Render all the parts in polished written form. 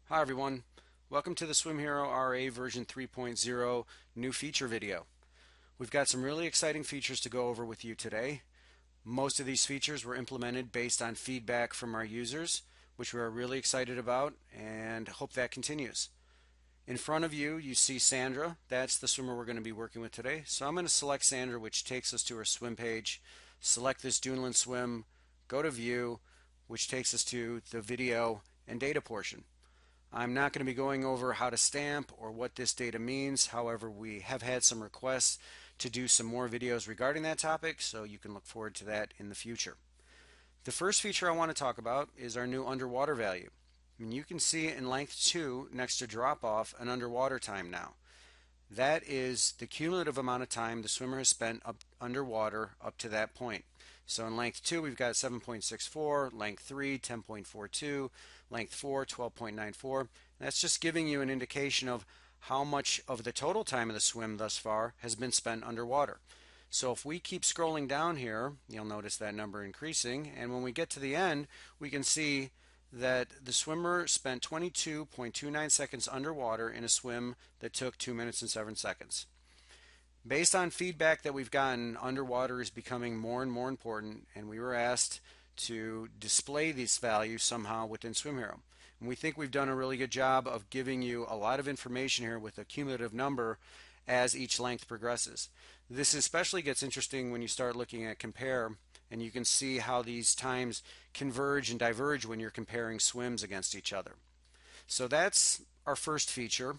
Hi everyone, welcome to the SwimHero RA version 3.0 new feature video. We've got some really exciting features to go over with you today. Most of these features were implemented based on feedback from our users, which we are really excited about and hope that continues. In front of you, you see Sandra. That's the swimmer we're going to be working with today. So I'm going to select Sandra, which takes us to her swim page. Select this Duneland swim, go to view, which takes us to the video and data portion. I'm not going to be going over how to stamp or what this data means. However, we have had some requests to do some more videos regarding that topic, so you can look forward to that in the future. The first feature I want to talk about is our new underwater value. And you can see in length 2 next to drop off an underwater time now. That is the cumulative amount of time the swimmer has spent underwater up to that point. So in length 2 we've got 7.64, length 3 10.42, length 4 12.94. That's just giving you an indication of how much of the total time of the swim thus far has been spent underwater. So if we keep scrolling down here, you'll notice that number increasing, and when we get to the end we can see that the swimmer spent 22.29 seconds underwater in a swim that took 2 minutes and 7 seconds. Based on feedback that we've gotten, underwater is becoming more and more important, and we were asked to display these values somehow within SwimHero. And we think we've done a really good job of giving you a lot of information here with a cumulative number as each length progresses. This especially gets interesting when you start looking at compare, and you can see how these times converge and diverge when you're comparing swims against each other. So that's our first feature.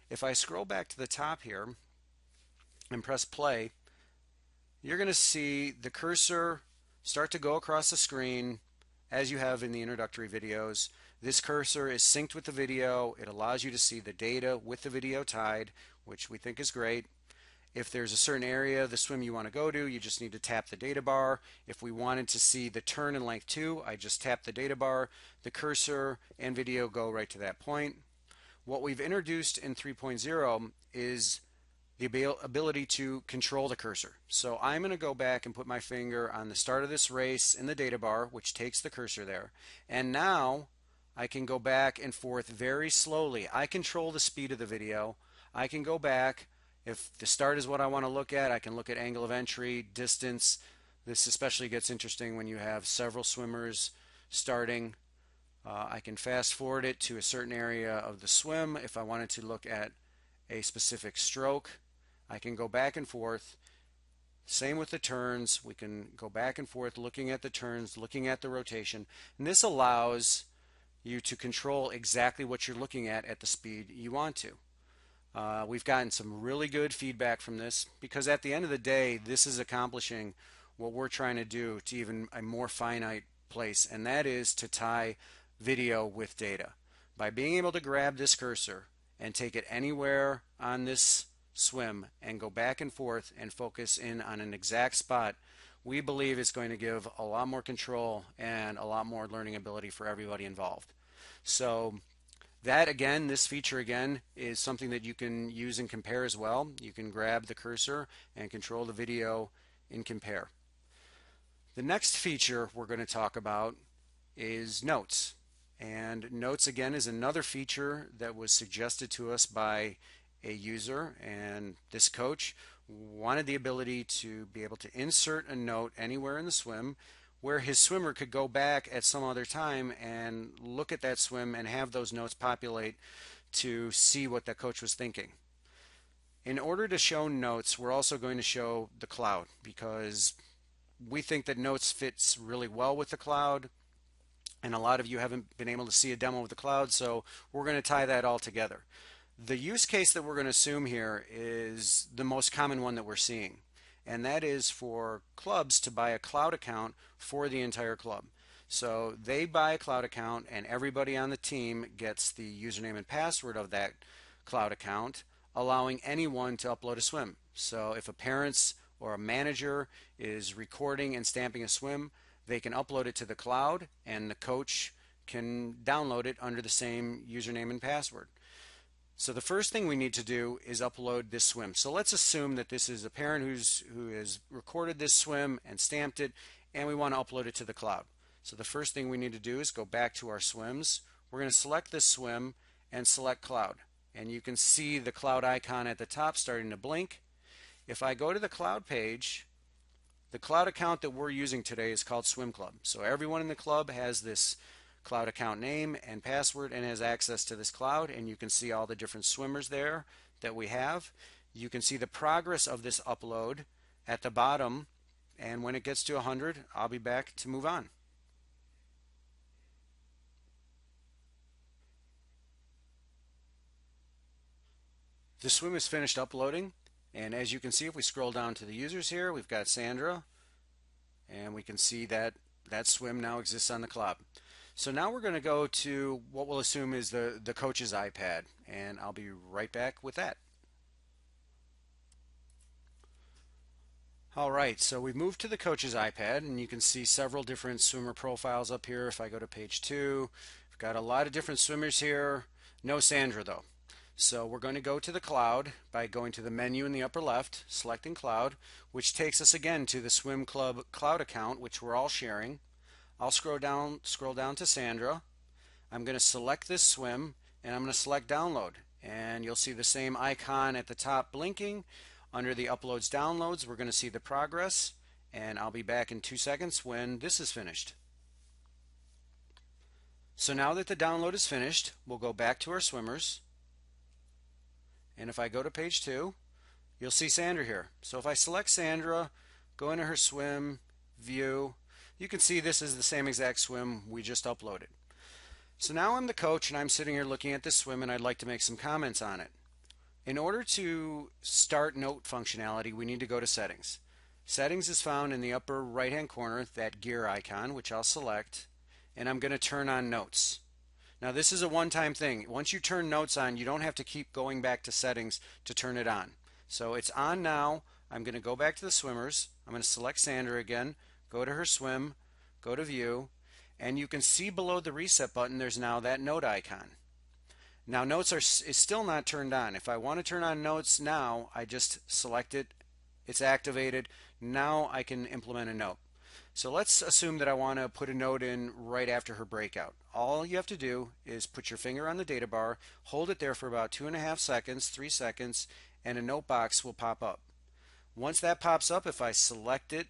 If I scroll back to the top here and press play, you're going to see the cursor start to go across the screen as you have in the introductory videos. This cursor is synced with the video. It allows you to see the data with the video tied, which we think is great. If there's a certain area of the swim you want to go to, you just need to tap the data bar. If we wanted to see the turn in length 2, I just tap the data bar. The cursor and video go right to that point. What we've introduced in 3.0 is the ability to control the cursor. So I'm going to go back and put my finger on the start of this race in the data bar, which takes the cursor there. And now I can go back and forth very slowly. I control the speed of the video. I can go back. If the start is what I want to look at, I can look at angle of entry, distance. This especially gets interesting when you have several swimmers starting. I can fast forward it to a certain area of the swim. If I wanted to look at a specific stroke, I can go back and forth. Same with the turns. We can go back and forth looking at the turns, looking at the rotation. And this allows you to control exactly what you're looking at the speed you want to. We've gotten some really good feedback from this because at the end of the day, this is accomplishing what we're trying to do to even a more finite place, and that is to tie video with data. By being able to grab this cursor and take it anywhere on this swim and go back and forth and focus in on an exact spot, we believe it's going to give a lot more control and a lot more learning ability for everybody involved. So that again, this feature again, is something that you can use in compare as well. You can grab the cursor and control the video in compare. The next feature we're going to talk about is notes. And notes again is another feature that was suggested to us by a user, and this coach wanted the ability to be able to insert a note anywhere in the swim where his swimmer could go back at some other time and look at that swim and have those notes populate to see what the coach was thinking. In order to show notes, we're also going to show the cloud because we think that notes fits really well with the cloud, and a lot of you haven't been able to see a demo of the cloud, so we're going to tie that all together. The use case that we're going to assume here is the most common one that we're seeing, and that is for clubs to buy a cloud account for the entire club. So they buy a cloud account and everybody on the team gets the username and password of that cloud account, allowing anyone to upload a swim. So if a parent or a manager is recording and stamping a swim, they can upload it to the cloud and the coach can download it under the same username and password. So the first thing we need to do is upload this swim. So let's assume that this is a parent who has recorded this swim and stamped it, and we want to upload it to the cloud. So the first thing we need to do is go back to our swims. We're going to select this swim, and select cloud. And you can see the cloud icon at the top starting to blink. If I go to the cloud page, the cloud account that we're using today is called Swim Club. So everyone in the club has this cloud account name and password and has access to this cloud, and you can see all the different swimmers there that we have. You can see the progress of this upload at the bottom, and when it gets to 100, I'll be back to move on. The swim is finished uploading, and as you can see, if we scroll down to the users here, we've got Sandra, and we can see that that swim now exists on the club. So now we're going to go to what we'll assume is the coach's iPad, and I'll be right back with that. Alright, so we've moved to the coach's iPad, and you can see several different swimmer profiles up here. If I go to page 2, we've got a lot of different swimmers here. No Sandra though. So we're going to go to the cloud by going to the menu in the upper left, selecting cloud, which takes us again to the Swim Club cloud account, which we're all sharing. I'll scroll down to Sandra. I'm going to select this swim, and I'm going to select download, and you'll see the same icon at the top blinking. Under the uploads downloads, we're going to see the progress, and I'll be back in 2 seconds when this is finished. So now that the download is finished, we'll go back to our swimmers. And if I go to page 2, you'll see Sandra here. So if I select Sandra, go into her swim, view, you can see this is the same exact swim we just uploaded. So now I'm the coach and I'm sitting here looking at this swim, and I'd like to make some comments on it. In order to start note functionality, we need to go to settings. Settings is found in the upper right hand corner, that gear icon, which I'll select, and I'm going to turn on notes. Now this is a one-time thing. Once you turn notes on, you don't have to keep going back to settings to turn it on. So it's on now. I'm going to go back to the swimmers. I'm going to select Sandra again, go to her swim, go to view, and you can see below the reset button there's now that note icon. Now notes is still not turned on. If I want to turn on notes now, I just select it, it's activated. Now I can implement a note. So let's assume that I want to put a note in right after her breakout. All you have to do is put your finger on the data bar, hold it there for about 2.5 seconds, 3 seconds, and a note box will pop up. Once that pops up, if I select it,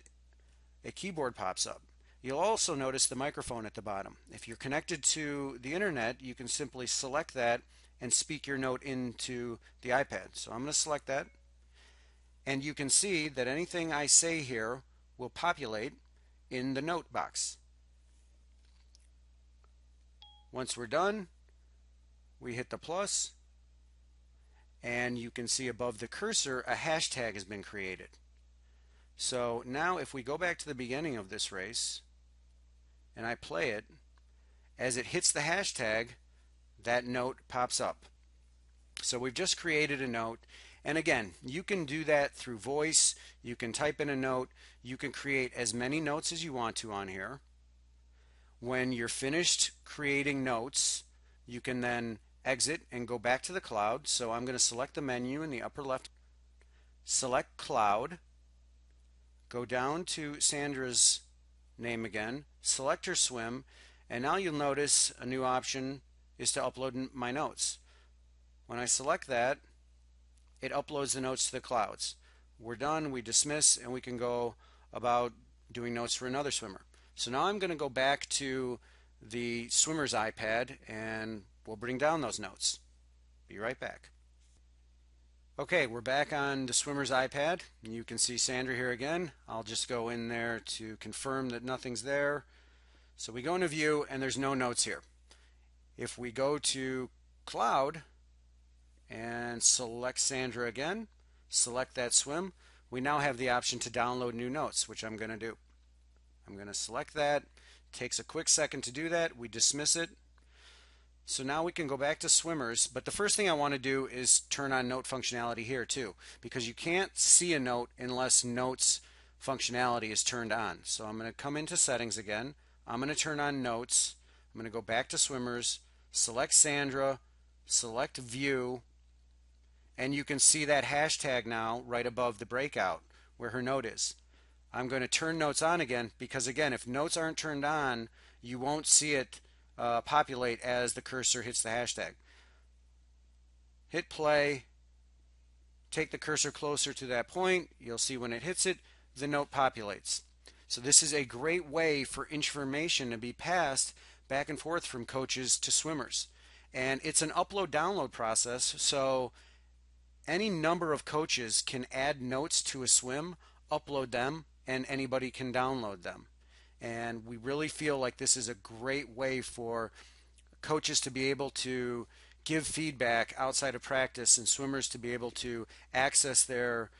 a keyboard pops up. You'll also notice the microphone at the bottom. If you're connected to the internet, you can simply select that and speak your note into the iPad. So I'm going to select that, and you can see that anything I say here will populate in the note box. Once we're done, we hit the plus, and you can see above the cursor a hashtag has been created. So now if we go back to the beginning of this race and I play it, as it hits the hashtag, that note pops up. So we've just created a note, and again, you can do that through voice. You can type in a note. You can create as many notes as you want to on here. When you're finished creating notes, you can then exit and go back to the cloud. So I'm going to select the menu in the upper left, select cloud, go down to Sandra's name again, select her swim, and now you'll notice a new option is to upload my notes. When I select that, it uploads the notes to the clouds. We're done, we dismiss, and we can go about doing notes for another swimmer. So now I'm going to go back to the swimmer's iPad and we'll bring down those notes. Be right back. Okay, we're back on the swimmer's iPad. You can see Sandra here again. I'll just go in there to confirm that nothing's there. So we go into view and there's no notes here. If we go to cloud and select Sandra again, select that swim, we now have the option to download new notes, which I'm going to do. I'm going to select that. It takes a quick second to do that. We dismiss it. So now we can go back to swimmers, but the first thing I want to do is turn on note functionality here too, because you can't see a note unless notes functionality is turned on. So I'm going to come into settings again. I'm going to turn on notes. I'm going to go back to swimmers, select Sandra, select view, and you can see that hashtag now right above the breakout where her note is. I'm going to turn notes on again because, again, if notes aren't turned on, you won't see it populate as the cursor hits the hashtag. hit play, take the cursor closer to that point. You'll see when it hits it, the note populates. So this is a great way for information to be passed back and forth from coaches to swimmers. And it's an upload-download process, so any number of coaches can add notes to a swim, upload them, and anybody can download them. And we really feel like this is a great way for coaches to be able to give feedback outside of practice and swimmers to be able to access their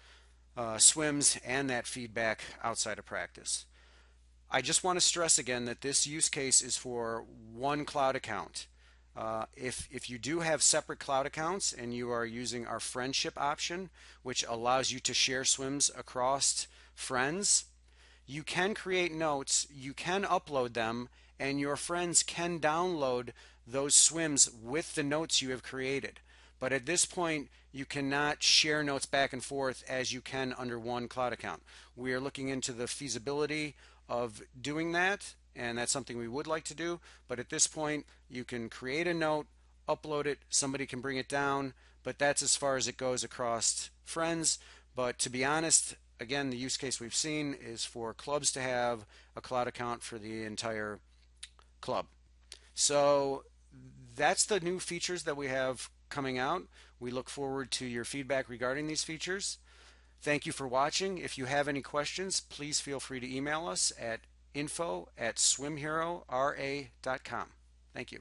swims and that feedback outside of practice. I just want to stress again that this use case is for one cloud account. If you do have separate cloud accounts and you are using our friendship option, which allows you to share swims across friends, you can create notes, you can upload them, and your friends can download those swims with the notes you have created. But at this point, you cannot share notes back and forth as you can under one cloud account. We are looking into the feasibility of doing that, and that's something we would like to do. But at this point, you can create a note, upload it, somebody can bring it down, but that's as far as it goes across friends. But to be honest, again, the use case we've seen is for clubs to have a cloud account for the entire club. So that's the new features that we have coming out. We look forward to your feedback regarding these features. Thank you for watching. If you have any questions, please feel free to email us at info@swimherora.com. Thank you.